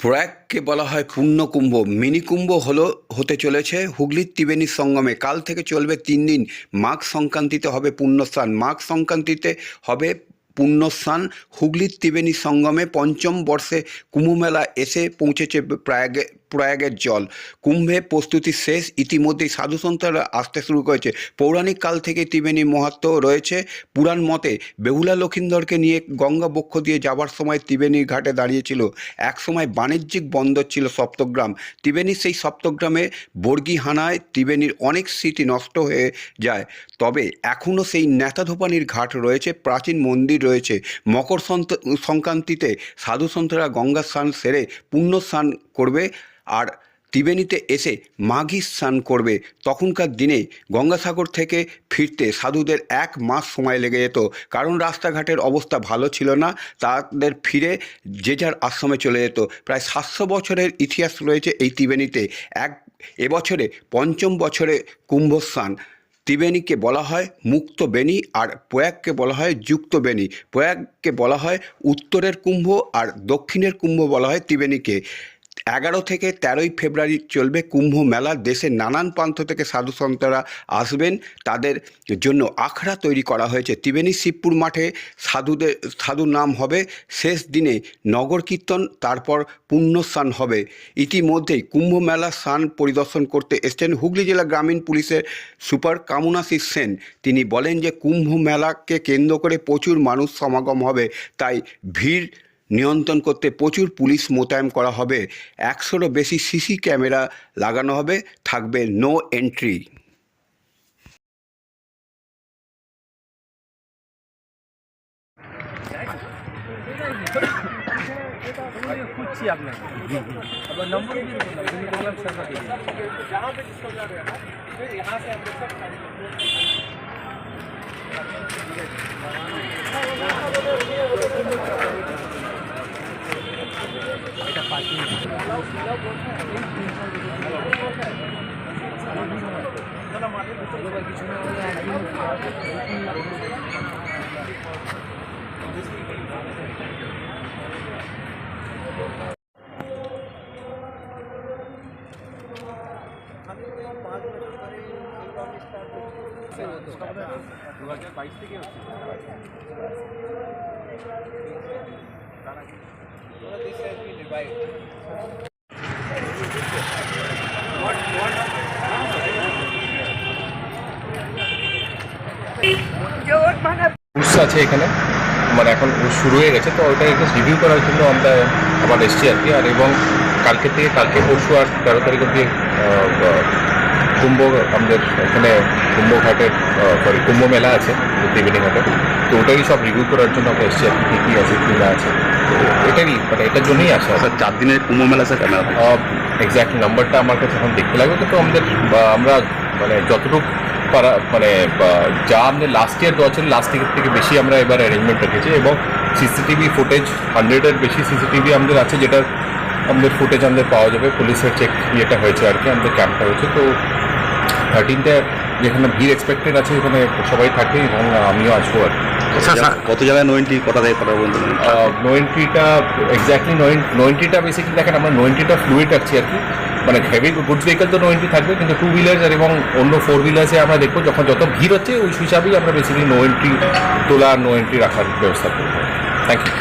প্রয়াগকে বলা হয় পূর্ণকুম্ভ। মিনি কুম্ভ হতে চলেছে হুগলির ত্রিবেণী সঙ্গমে। কাল থেকে চলবে 3 দিন। মাঘ সংক্রান্তিতে হবে পুণ্যস্নান। মাঘ সংক্রান্তিতে হবে পুণ্যস্নান। হুগলির ত্রিবেণী সঙ্গমে পঞ্চম বর্ষে কুম্ভমেলা এসে পৌঁছেছে প্রয়াগের জল। কুম্ভে প্রস্তুতি শেষ। ইতিমধ্যেই সাধুসন্তরা আসতে শুরু করেছে। পৌরাণিক কাল থেকে ত্রিবেণীর মাহাত্ম্য রয়েছে। পুরাণ মতে বেহুলা লক্ষিন্দরকে নিয়ে গঙ্গা বক্ষ দিয়ে যাবার সময় ত্রিবেণীর ঘাটে দাঁড়িয়েছিল। একসময় বাণিজ্যিক বন্দর ছিল সপ্তগ্রাম। ত্রিবেণীর সেই সপ্তগ্রামে বর্গী হানায় ত্রিবেণীর অনেক স্মৃতি নষ্ট হয়ে যায়। তবে এখনও সেই নেতাধোপানির ঘাট রয়েছে, প্রাচীন মন্দির রয়েছে। মকর সংক্রান্তিতে সাধুসন্তরা গঙ্গা স্নান সেরে পুণ্য স্নান করবে আর ত্রিবেণীতে এসে মাঘী স্নান করবে। তখনকার দিনে গঙ্গাসাগর থেকে ফিরতে সাধুদের 1 মাস সময় লেগে যেত, কারণ রাস্তাঘাটের অবস্থা ভালো ছিল না। তাদের ফিরে যে যার আশ্রমে চলে যেত। প্রায় 700 বছরের ইতিহাস রয়েছে এই ত্রিবেণীতে। এবছরে পঞ্চম বছরে কুম্ভস্নান। ত্রিবেণীকে বলা হয় মুক্ত বেণী আর প্রয়াগকে বলা হয় যুক্ত বেণী। প্রয়াগকে বলা হয় উত্তরের কুম্ভ আর দক্ষিণের কুম্ভ বলা হয় ত্রিবেণীকে। 11 থেকে 13 ফেব্রুয়ারি চলবে কুম্ভ মেলা। দেশের নানান প্রান্ত থেকে আসবেন। তাদের জন্য আখড়া তৈরি করা হয়েছে। ত্রিবেণী শিবপুর মাঠে সাধুর নাম হবে। শেষ দিনে নগর কীর্তন, তারপর পুণ্যস্নান হবে। ইতিমধ্যেই কুম্ভ মেলা স্নান পরিদর্শন করতে এসছেন হুগলি জেলা গ্রামীণ পুলিশের সুপার কামুনাশিস সেন। তিনি বলেন যে কুম্ভ মেলাকে কেন্দ্র করে প্রচুর মানুষ সমাগম হবে, তাই ভিড় নিয়ন্ত্রণ করতে প্রচুর পুলিশ মোতায়েন করা হবে। 100-রও বেশি সিসি ক্যামেরা লাগানো হবে। থাকবে নো এন্ট্রি। আছে এখানে, মানে এখন শুরু হয়ে গেছে, তো ওইটা একটু রিভিউ করার জন্য আমরা আবার এসছি আর কি। আর এবং কালকে পরশু আর 13 তারিখ অব্দি কুম্ভ আমাদের এখানে কুম্ভঘাটের কুম্ভ মেলা আছে ত্রিবেণী ঘাটে, তো ওটাই সব রিভিউ করার জন্য আমরা এসছি আর কি, কী আছে কী না আছে। তো এটারই মানে এটার জন্যই আসা। 4 দিনের কুম্ভ মেলা স্যার কেন? এক্স্যাক্ট নাম্বারটা আমার কাছে এখন দেখতে লাগবে, কিন্তু আমরা মানে যতটুকু মানে যা আমাদের লাস্ট ইয়ার দেওয়া ছিল লাস্ট ইয়ার থেকে বেশি আমরা এবার অ্যারেঞ্জমেন্ট রেখেছি। এবং সিসিটিভি ফুটেজ 100-এর বেশি সিসিটিভি আমাদের আছে, যেটার আমাদের ফুটেজ আমাদের পাওয়া যাবে। পুলিশের চেক ইয়েটা হয়েছে আর কি, আমাদের ক্যাম্পটা হয়েছে। তো 13টা যেখানে ভিড় এক্সপেক্টেড আছে এখানে সবাই থাকে এবং আমিও আসবো আর কি। কত জায়গায় নো এন্ট্রি কটা থেকে কটা পর্যন্ত? নো এন্ট্রিটা এক্স্যাক্টলি নো এন্ট্রিটা বেসিক্যালি দেখেন আমরা নো এন্ট্রিটা ফ্লুইড রাখছি আর কি। মানে হেভি গুডস ভেহিকল তো নো এন্ট্রি থাকবে, কিন্তু 2 হুইলার্স আর এবং অন্য 4 হুইলার্সে আমরা দেখবো যখন যত ভিড় হচ্ছে ওই হিসাবেই আমরা বেসিক্যালি নো এন্ট্রি তোলা, নো এন্ট্রি রাখার ব্যবস্থা করবো। Thank you.